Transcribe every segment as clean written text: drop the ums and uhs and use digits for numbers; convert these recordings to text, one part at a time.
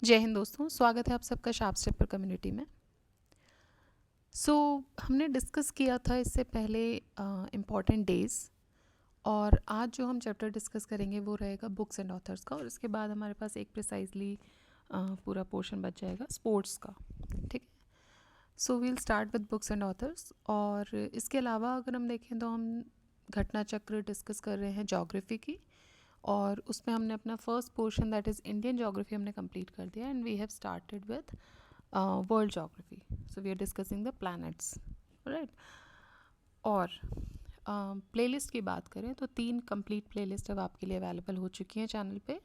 जय हिंद दोस्तों, स्वागत है आप सबका शार्प स्टेपर कम्युनिटी में। हमने डिस्कस किया था इससे पहले इम्पॉर्टेंट डेज, और आज जो हम चैप्टर डिस्कस करेंगे वो रहेगा बुक्स एंड ऑथर्स का, और इसके बाद हमारे पास एक प्रिसाइजली पूरा पोर्शन बच जाएगा स्पोर्ट्स का। ठीक है, so we'll start with books and authors. और इसके अलावा अगर हम देखें तो हम घटना चक्र डिस्कस कर रहे हैं जोग्राफी की, और उसमें हमने अपना first portion that is Indian geography हमने कंप्लीट कर दिया, and we have started with world geography. So we are discussing the planets, right. और प्लेलिस्ट की बात करें तो 3 कंप्लीट प्लेलिस्ट अब आपके लिए अवेलेबल हो चुकी हैं चैनल पे।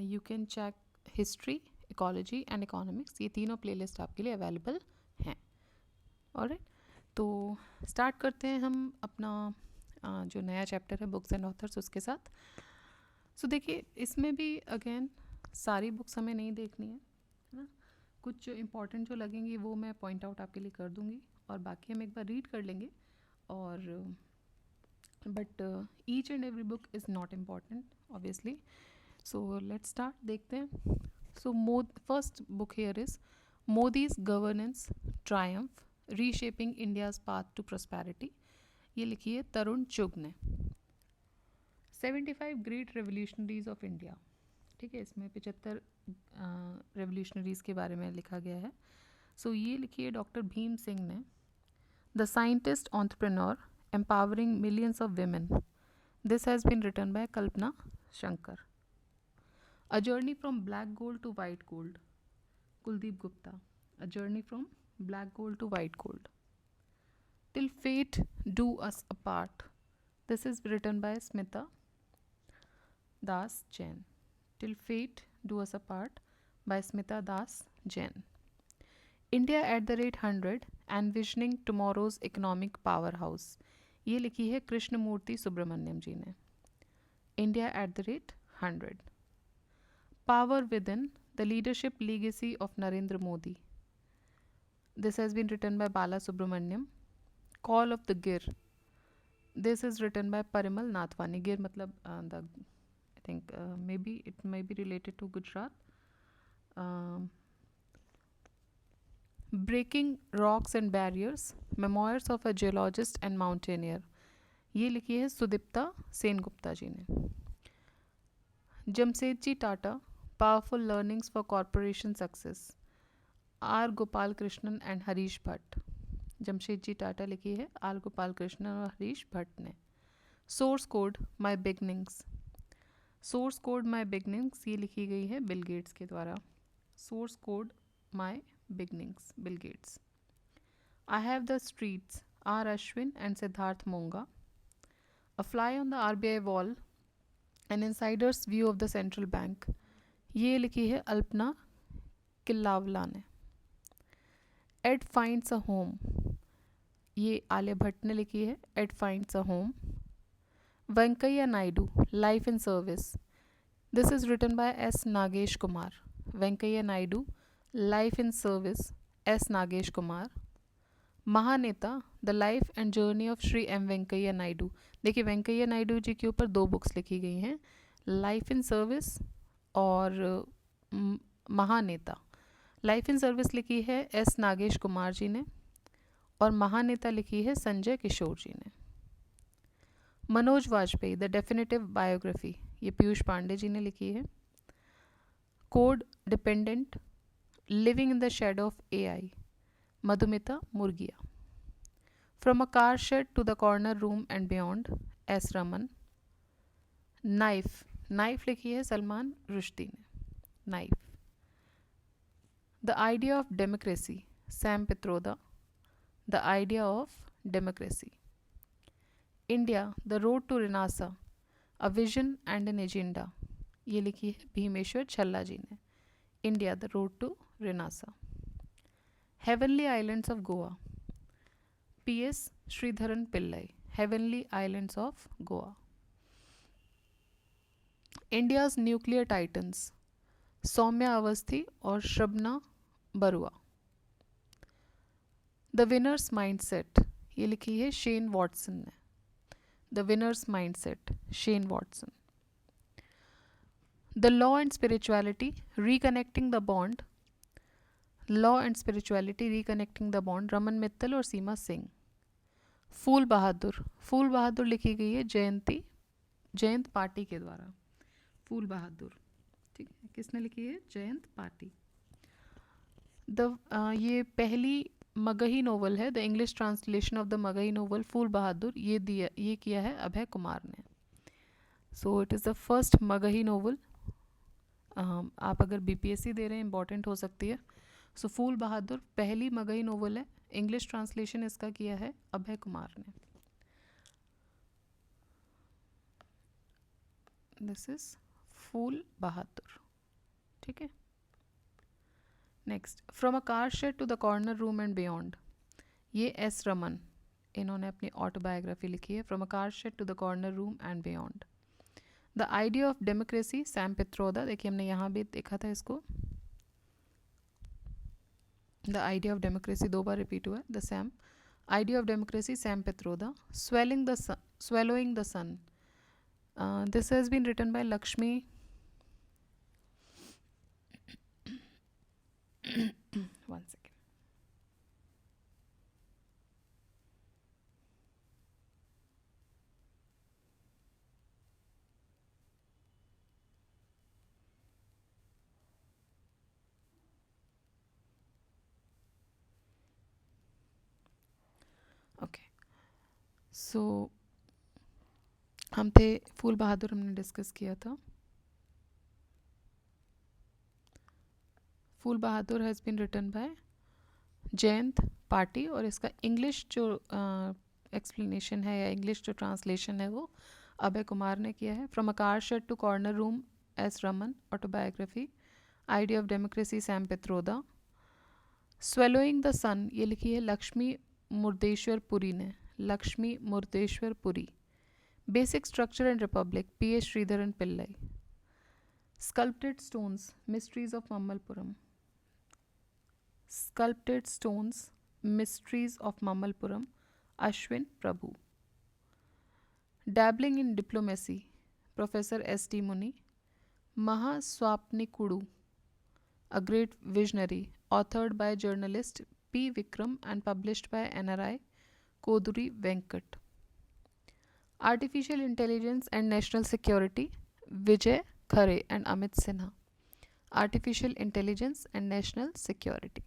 You can check history, ecology and economics, ये तीनों प्लेलिस्ट आपके लिए अवेलेबल हैं। ऑलराइट, तो स्टार्ट करते हैं हम अपना जो नया चैप्टर है बुक्स एंड ऑथर्स उसके साथ। देखिए, इसमें भी अगेन सारी बुक्स हमें नहीं देखनी है ना, कुछ जो इम्पोर्टेंट जो लगेंगी वो मैं पॉइंट आउट आपके लिए कर दूंगी, और बाकी हम एक बार रीड कर लेंगे। और but each and every book is not important obviously. So let's start, देखते हैं। First book here is Modi's governance triumph reshaping India's path to prosperity. ये लिखी है तरुण चुग ने। 75 ग्रेट रेवोल्यूशनरीज ऑफ इंडिया। ठीक है, इसमें 75 रेवोल्यूशनरीज के बारे में लिखा गया है। ये लिखी है डॉक्टर भीम सिंह ने। The scientist entrepreneur empowering millions of women. This has been written by Kalpana Shankar. A journey from black gold to white gold, Kuldeep Gupta. A journey from black gold to white gold, till fate do us apart. This is written by Smita Das Jain. Till Fate Do Us Apart by Smita Das Jain. India at the rate 100 Envisioning Tomorrow's Economic Powerhouse, ये लिखी है कृष्णमूर्ति सुब्रमण्यम जी ने। India at the rate 100. Power Within, The Leadership Legacy of Narendra Modi. This has been written by Bala Subramaniam. Call of the Gir. This is written by Parimal Nathwani. Gir matlab the, I think maybe it may be related to Gujarat. Breaking rocks and barriers, memoirs of a geologist and mountaineer, ये लिखी है सुदीप्ता सेनगुप्ता जी ने। Jamshedji Tata, powerful learnings for corporation success, R Gopal Krishnan and Harish Bhatt. Jamshedji Tata लिखी है R Gopal Krishnan और हरीश भट्ट ने। Source code my beginnings, source code my beginnings, ये लिखी गई है बिल गेट्स के द्वारा। Source code my beginnings, Bill Gates. I have the streets, R. Ashwin and Siddharth Monga. A fly on the RBI wall, an insider's view of the central bank, ये लिखी है अल्पना किल्लावला ने। Ed finds a home, ये आलिया भट्ट ने लिखी है Ed finds a home. Venkaiah Naidu, Life in Service, this is written by S. Nagesh Kumar. Venkaiah Naidu, Life in Service, S. Nagesh Kumar. Mahaneta, the life and journey of Shri M Venkaiah Naidu. देखिए, वेंकैया नायडू जी के ऊपर 2 बुक्स लिखी गई हैं, लाइफ इन सर्विस और महानेता। लाइफ इन सर्विस लिखी है S Nagesh Kumar ji ने, और महानेता लिखी है संजय किशोर जी ने। Manoj Vajpayee, the definitive biography, ये पीयूष पांडे जी ने लिखी है। Code dependent, living in the shadow of AI, Madhumita Murgia. From a car shed to the corner room and beyond, S. Raman. Knife, knife लिखी है सलमान रुश्दी ने। Knife. The idea of democracy, Sam Pitroda. The idea of democracy. India, the road to renaissance, a vision and an agenda, ये लिखी है भीमेश्वर छल्ला जी ने। India, the road to renaissance. Heavenly islands of Goa, P.S. Sridharan Pillai, Heavenly Islands of Goa. India's Nuclear Titans, Saumya Awasthi और Shrabana Barua. The winner's mindset, ये लिखी है Shane Watson ने। The winner's mindset, Shane Watson. The law and spirituality reconnecting the bond, law and spirituality reconnecting the bond, Raman Mittal और सीमा सिंह। फूल बहादुर, फूल बहादुर लिखी गई है जयंत पाटी के द्वारा। फूल बहादुर, ठीक है, किसने लिखी है? जयंत पाटी। ये पहली मगही नोवेल है, the English translation of the Magahi novel Phool Bahadur, ये किया है अभय कुमार ने। So it is the first Magahi novel. आप अगर बीपीएससी दे रहे हैं इंपॉर्टेंट हो सकती है। सो फूल बहादुर पहली मगही नोवेल है, इंग्लिश ट्रांसलेशन इसका किया है अभय कुमार ने। दिस इज फूल बहादुर, ठीक है। Next, from a car shed to the corner room and beyond, ये एस रमन, इन्होंने अपनी ऑटोबायोग्राफी लिखी है, from a car shed to the corner room and beyond. The idea of democracy, Sam Pitroda, देखिए हमने यहाँ भी देखा था इसको। द आइडिया ऑफ डेमोक्रेसी 2 बार रिपीट हुआ है, the same idea of democracy, Sam Pitroda. Swallowing the sun, this has been written bye Lakshmi one second. Okay, so हम थे फूल बहादुर, हमने डिस्कस किया था। Phool Bahadur has been written by Jayant Pati, और इसका इंग्लिश जो एक्सप्लेनेशन है या इंग्लिश जो ट्रांसलेशन है वो अभय कुमार ने किया है। From a car shed to corner room, S Raman, autobiography. Idea of democracy, Sam Pitroda. Swallowing the sun, ये लिखी है लक्ष्मी मुर्देश्वर पुरी ने, Laxmi Murdeshwar Puri. Basic structure and republic, P H Sridharan Pillai. Sculpted stones, mysteries of Mamallapuram, sculpted stones, mysteries of Mamallapuram, Ashwin Prabhu. Dabbling in diplomacy, professor S T Muni. Mahaswapnikudu, a great visionary, authored by journalist P. Vikram and published by NRI, Koduri Venkat. Artificial Intelligence and National Security, Vijay Khare and Amit Sinha. Artificial Intelligence and National Security.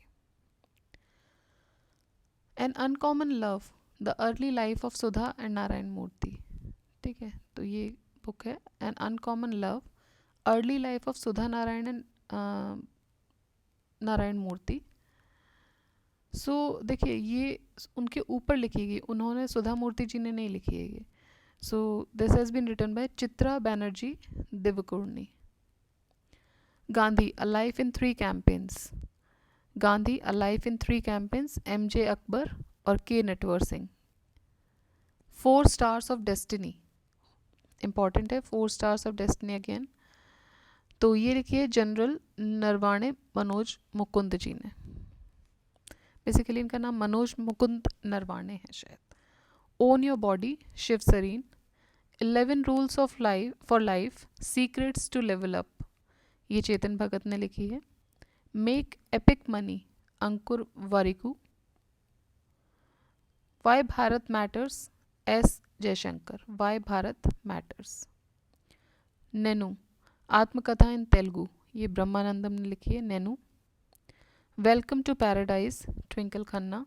An Uncommon Love, The Early Life of Sudha and Narayan Murthy. ठीक है, तो ये book है An Uncommon Love, Early Life of Sudha Narayan and Narayan मूर्ति। सो देखिए ये उनके ऊपर लिखी गई, उन्होंने सुधा मूर्ति जी ने नहीं लिखी है ये। So this has been written by Chitra Banerjee Divakaruni. Gandhi, a life in 3 campaigns, Gandhi a life in 3 campaigns, M J Akbar और K Natwar Singh. 4 stars of destiny, important है 4 स्टार्स ऑफ डेस्टिनी अगेन, तो ये लिखिए जनरल नरवाणे मनोज मुकुंद जी ने। बेसिकली इनका नाम मनोज मुकुंद नरवाणे है शायद। Own your body, Shiv Sarin. 11 rules of life for life, secrets to level up, ये चेतन भगत ने लिखी है। Make epic money, Ankur Warikoo. Why Bharat matters, S Jaishankar, why Bharat matters. Nenu, आत्मकथा इन तेलुगु, ये ब्रह्मानंदम ने लिखी है Nenu. Welcome to paradise, Twinkle Khanna.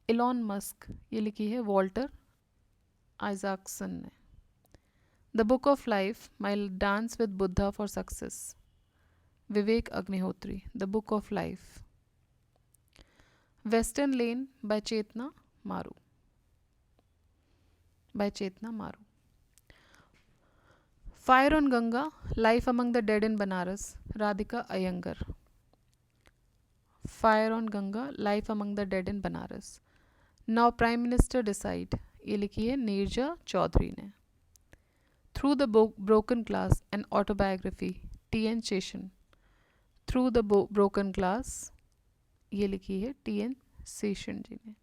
Elon Musk, ये लिखी है वॉल्टर आइजैक्सन ने। The book of life, my dance with Buddha for success, Vivek Agnihotri. The book of life. Western lane by Chetna Maru, by Chetna मारू। Fire on Ganga, life among the dead in Banaras, Radhika Iyengar. Fire on Ganga, life among the dead in Banaras. Now prime minister decide, ये लिखी है नीरजा चौधरी ने। Through the broken glass, an autobiography, T N Seshan. Through the broken glass, ये लिखी है T N Seshan ji ने।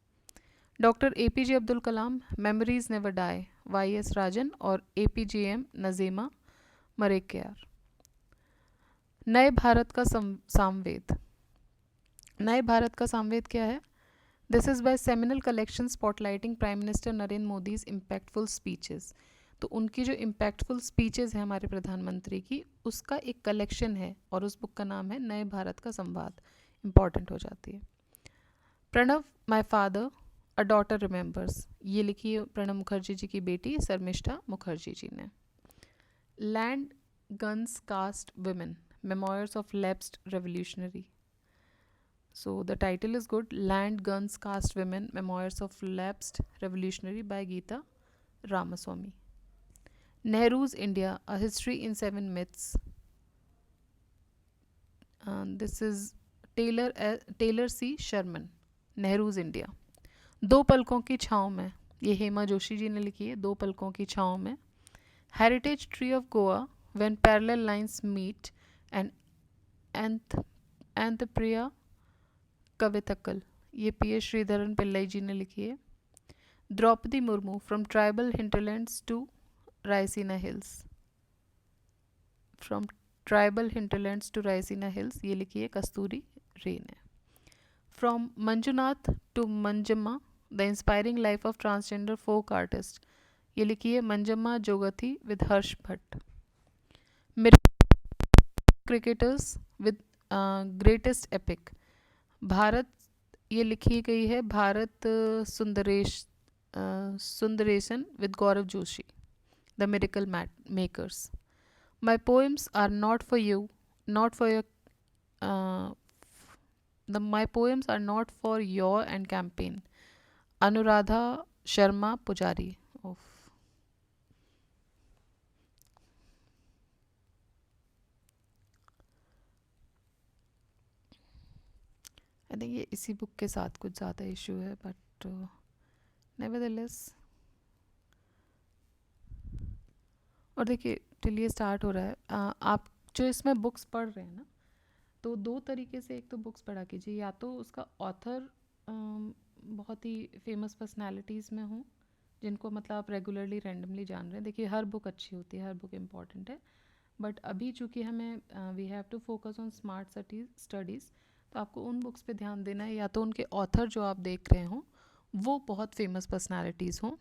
Doctor A P J Abdul Kalam, memories never die, Y S Rajan और A P J M Najima मरेक्यार। नए भारत का सामवेद। नए भारत का सामवेद क्या है? This is by seminal collection spotlighting prime minister Narendra Modi's impactful speeches. तो उनकी जो इम्पैक्टफुल स्पीचेस हैं हमारे प्रधानमंत्री की, उसका एक कलेक्शन है और उस बुक का नाम है नए भारत का संवाद। इम्पॉर्टेंट हो जाती है। Pranab my father a daughter remembers, ये लिखी है प्रणब मुखर्जी जी की बेटी शर्मिष्ठा मुखर्जी जी ने। Land guns cast women memoirs of lapsed revolutionary. So the title is good. Land Guns Caste Women Memoirs of Lapsed Revolutionary by Geeta Ramaswamy. Nehru's India: A History in Seven Myths. This is Taylor C. Sherman. Nehru's India. दो पलकों की छाँव में, ये हेमा जोशी जी ने लिखी है। दो पलकों की छाँव में। Heritage Tree of Goa, When Parallel Lines Meet, and Anthpriya Kavithakal, ये पी एस श्रीधरन पिल्लई जी ने लिखी है। Draupadi Murmu, from tribal hinterlands to Raisina hills. From tribal hinterlands to Raisina hills, ये लिखी है कस्तूरी रे ने। From Manjunath to Manjamma, the inspiring life of transgender folk artist, ये लिखी है Manjamma Jogati with Harsh Bhatt. Cricketers with greatest epic, Bharat, ये लिखी गई है Bharat Sundaresan with Gaurav Joshi. The miracle makers. My poems are not for you, not for your my poems are not for your end campaign, Anuradha Sharma Pujari. I think ये इसी book के साथ कुछ ज़्यादा इशू है, बट नेवरदलेस। और देखिए चलिए स्टार्ट हो रहा है। आप जो इसमें बुक्स पढ़ रहे हैं ना, तो दो तरीके से एक तो बुक्स पढ़ा कीजिए, या तो उसका ऑथर बहुत ही फेमस पर्सनालिटीज़ में हो, जिनको मतलब आप रेगुलरली रैंडमली जान रहे हैं। देखिए हर बुक अच्छी होती है, हर बुक इम्पॉर्टेंट है, बट अभी चूँकि हमें we have to focus on smart studies, तो आपको उन बुक्स पे ध्यान देना है, या तो उनके ऑथर जो आप देख रहे हों वो बहुत फेमस पर्सनालिटीज़ हों,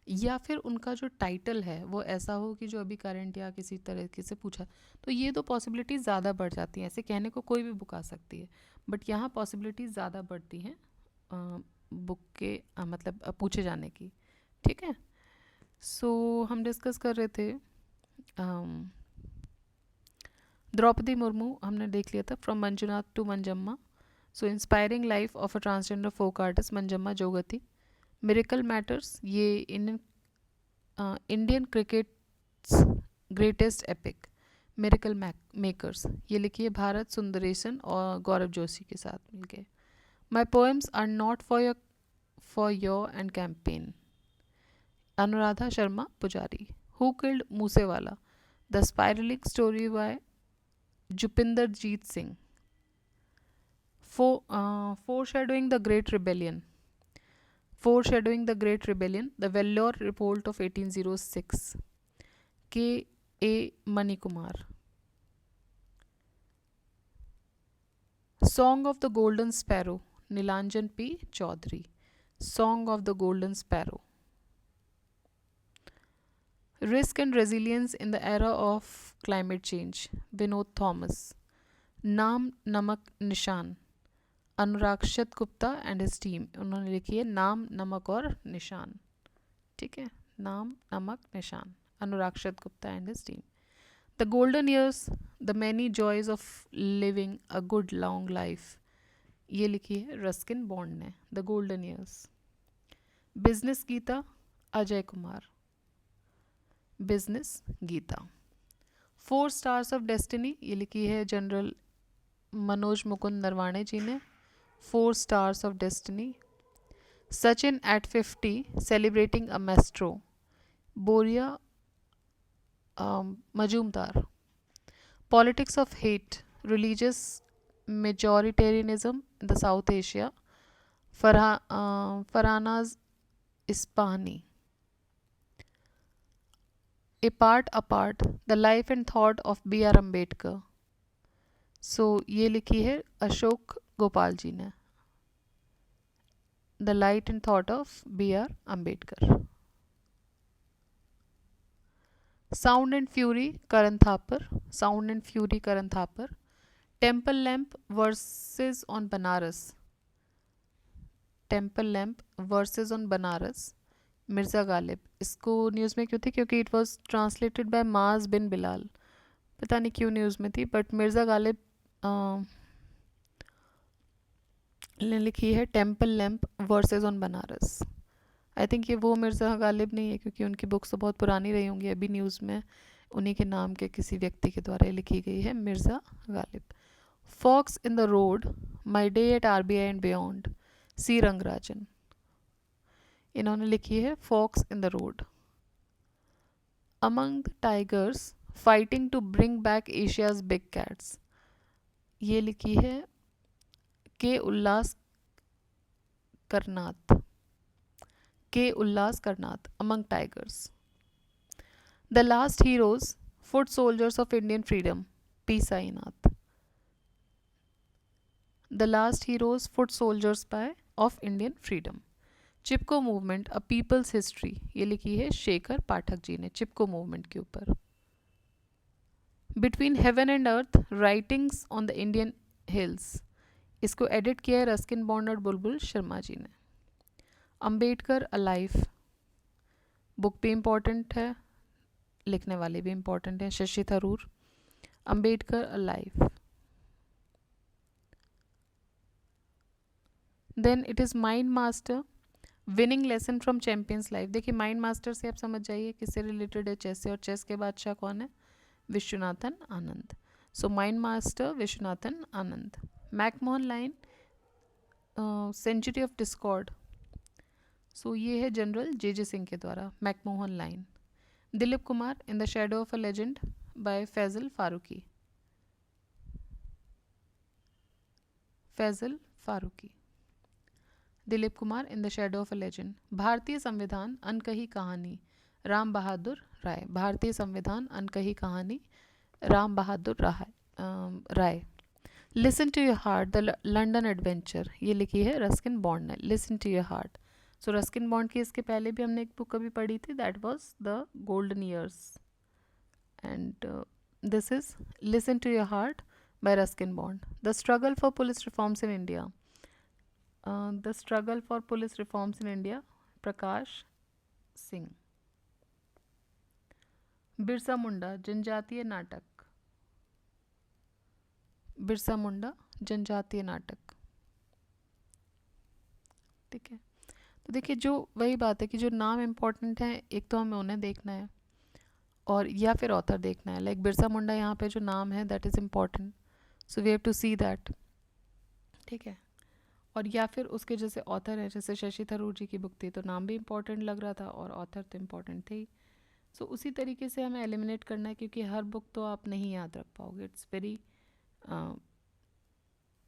या फिर उनका जो टाइटल है वो ऐसा हो कि जो अभी करंट या किसी तरीके से पूछा, तो ये दो पॉसिबिलिटीज़ ज़्यादा बढ़ जाती हैं। ऐसे कहने को कोई भी बुक आ सकती है, बट यहाँ पॉसिबिलिटीज़ ज़्यादा बढ़ती हैं बुक के मतलब पूछे जाने की। ठीक है, सो हम डिस्कस कर रहे थे द्रौपदी मुर्मू, हमने देख लिया था from Manjunath to Manjamma. So inspiring life of a transgender folk artist Manjamma Jogati. Miracle matters, ये Indian cricket's greatest epic, miracle makers, ये लिखी है भारत सुंदरेशन और गौरव जोशी के साथ मिलके। My poems are not for your end campaign, Anuradha Sharma Pujari. Who killed Moosewala, the spiralling story by Jupinder Jit Singh. Foreshadowing the Great Rebellion, Foreshadowing the Great Rebellion, The Vellore Revolt of 1806, K. A. Manikumar. Song of the Golden Sparrow, Nilanjan P. Chaudhary. Song of the Golden Sparrow. Risk and Resilience in the Era of Climate Change, Vinod Thomas. नाम Namak Nishan, Anurakshat Gupta and his team, उन्होंने लिखी है नाम नमक और निशान। ठीक है, Naam Namak Nishan, Anurakshat Gupta and his team. The golden years, the many joys of living a good long life, ये लिखी है रस्किन बॉन्ड ने, the golden years. Business Gita, Ajay Kumar, business Gita. 4 stars of destiny, ये लिखी है जनरल मनोज मुकुंद नरवाणे जी ने, 4 stars of destiny. Sachin at 50 celebrating a maestro, Boria Majumdar. Politics of hate, religious majoritarianism in the South Asia, फरहानाज इस्पानी। A Part Apart, The Life and Thought of B.R. Ambedkar, सो ये लिखी है अशोक गोपाल जी ने, the light and thought of B R Ambedkar. Sound and fury Karan Thapar, sound and fury Karan Thapar. Temple lamp verses on Banaras, temple lamp verses on Banaras, Mirza Ghalib. इसको news में क्यों थी? क्योंकि इट वॉज ट्रांसलेटेड बाय माज बिन बिलाल, पता नहीं क्यों न्यूज़ में थी, बट मिर्ज़ा गालिब ने लिखी है temple lamp verses on Banaras. I think ये वो मिर्ज़ा गालिब नहीं है, क्योंकि उनकी बुक्स तो बहुत पुरानी रही होंगी, अभी न्यूज़ में उन्हीं के नाम के किसी व्यक्ति के द्वारा लिखी गई है, Mirza Ghalib. Fox in the road, my day at RBI and beyond, C Rangarajan. इन्होंने लिखी है fox in the road. Among the tigers fighting to bring back Asia's big cats, ये लिखी है K Ullas Karanth, K Ullas Karanth, among tigers. The last heroes, foot soldiers of Indian freedom, P Sainath. The last heroes, foot soldiers by of Indian freedom. Chipko movement, a people's history, ये लिखी है शेखर पाठक जी ने, चिपको movement के ऊपर। Between heaven and earth, writings on the Indian hills, इसको edit किया है Ruskin Bond और बुलबुल शर्मा जी ने। अंबेडकर अलाइफ, बुक भी इम्पॉर्टेंट है, लिखने वाले भी इम्पॉर्टेंट हैं, Shashi Tharoor. Ambedkar a life. Then it is mind master, winning lesson from champions life. देखिए माइंड मास्टर से आप समझ जाइए किससे रिलेटेड है, चेस से, और चेस के बादशाह कौन है? Viswanathan Anand. So mind master Viswanathan Anand. McMahon line, century of discord, so ये है जनरल जे सिंह के द्वारा, McMahon line. Dilip Kumar, in the shadow of a legend by Faizal Farooqui, Faizal Farooqui. Dilip Kumar, in the shadow of a legend. भारतीय संविधान अनकही कहानी, राम बहादुर राय। भारतीय संविधान अनकही कहानी, Ram Bahadur Rai. Listen to your heart, the London adventure, ये लिखी है रस्किन बॉन्ड ने, listen to your heart. So Ruskin Bond की इसके पहले भी हमने एक बुक कभी पढ़ी थी, that was the golden years, and this is listen to your heart by Ruskin Bond. The struggle for police reforms in India, the struggle for police reforms in India, Prakash Singh. Birsa Munda जनजातीय नाटक, बिरसा मुंडा जनजातीय नाटक, ठीक है। तो देखिए जो वही बात है कि जो नाम इम्पोर्टेंट है, एक तो हमें उन्हें देखना है और या फिर ऑथर देखना है। लाइक बिरसा मुंडा यहाँ पे जो नाम है that is important, so we have to see that, ठीक है। और या फिर उसके जैसे ऑथर है, जैसे शशि थरूर जी की बुक थी तो नाम भी इम्पॉर्टेंट लग रहा था और ऑथर तो इम्पॉर्टेंट थे ही। सो उसी तरीके से हमें एलिमिनेट करना है, क्योंकि हर बुक तो आप नहीं याद रख पाओगे, it's very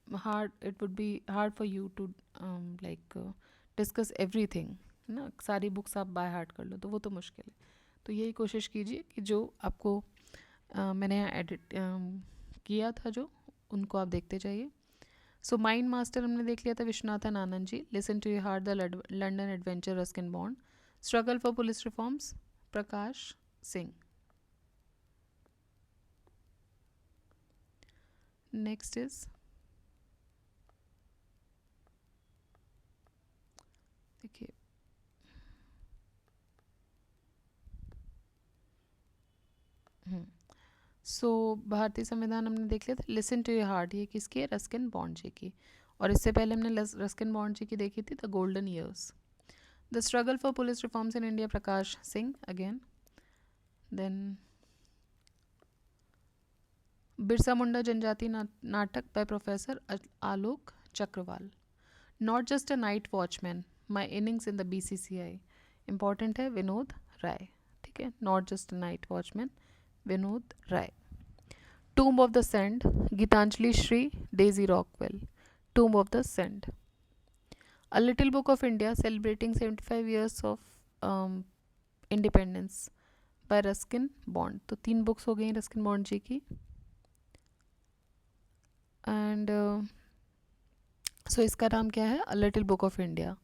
hard, it would be hard for you to like discuss everything, है ना। सारी बुक्स आप बाय हार्ट कर लो तो वो तो मुश्किल है। तो यही कोशिश कीजिए कि जो आपको मैंने यहाँ एडिट किया था जो, उनको आप देखते जाइए। सो माइंड मास्टर हमने देख लिया था Viswanathan Anand ji. Listen to your heart, the London adventure, Ruskin Bond. Struggle for police reforms, Prakash Singh. Next is, देखिए सो भारतीय संविधान हमने देख लिया था। लिसन टू योर हार्ट, ये किसकी है? रस्किन बॉन्ड जी की। और इससे पहले हमने रस्किन बॉन्ड जी की देखी थी the golden years. The struggle for police reforms in India, Prakash Singh again. Then Birsa Munda जनजाति नाटक by professor Alok Chakrawal. Not just a night watchman, my innings in the BCCI, important है विनोद राय, ठीक है। Not just a night watchman, Vinod Rai. Tomb of the sand, Geetanjali Shree, Daisy Rockwell. Tomb of the sand. A little book of India celebrating 75 years of independence bye Ruskin bond. तो 3 books हो गई Ruskin bond जी की। And so इसका नाम क्या है, a little book of India.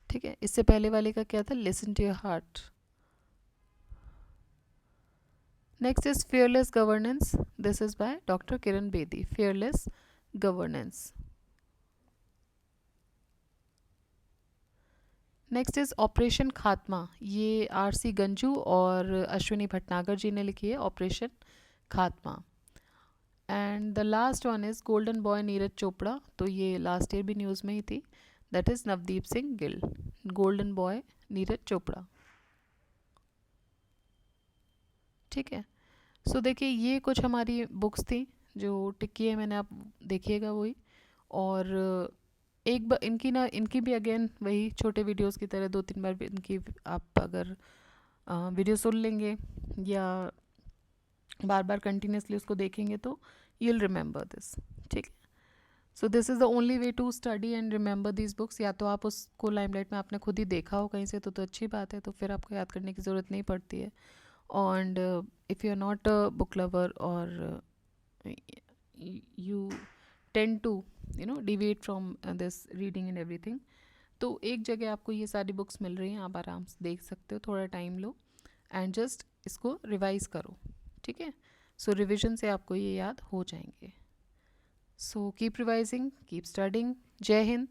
ठीक है, इससे पहले वाले का क्या था, listen to your heart. Next is fearless governance, this is by doctor Kiran Bedi, fearless governance. Next is operation Khatma, ये आर.सी. गंजू और अश्विनी भटनागर जी ने लिखी है, ऑपरेशन खात्मा। And the last one is golden boy Neeraj Chopra, तो ये लास्ट ईयर भी न्यूज़ में ही थी, that is Navdeep Singh gill, golden boy Neeraj Chopra. ठीक है, सो देखिए ये कुछ हमारी बुक्स थी जो टिकी है मैंने, आप देखिएगा वही। और एक बार इनकी ना, इनकी भी अगेन वही छोटे वीडियोस की तरह 2-3 बार भी इनकी आप अगर वीडियो सुन लेंगे या बार बार कंटिन्यूसली उसको देखेंगे तो यू विल रिमेंबर दिस। ठीक है, so this is the only way to study and remember these books. या तो आप उसको लाइमलाइट में आपने खुद ही देखा हो कहीं से तो अच्छी बात है, तो फिर आपको याद करने की ज़रूरत नहीं पड़ती है। And if you're not a book lover or you tend to deviate from this reading and everything, तो एक जगह आपको ये सारी बुक्स मिल रही हैं, आप आराम से देख सकते हो, थोड़ा टाइम लो एंड जस्ट इसको रिवाइज करो। ठीक है, सो रिविजन से आपको ये याद हो जाएंगे। So keep revising, keep studying. जय हिंद।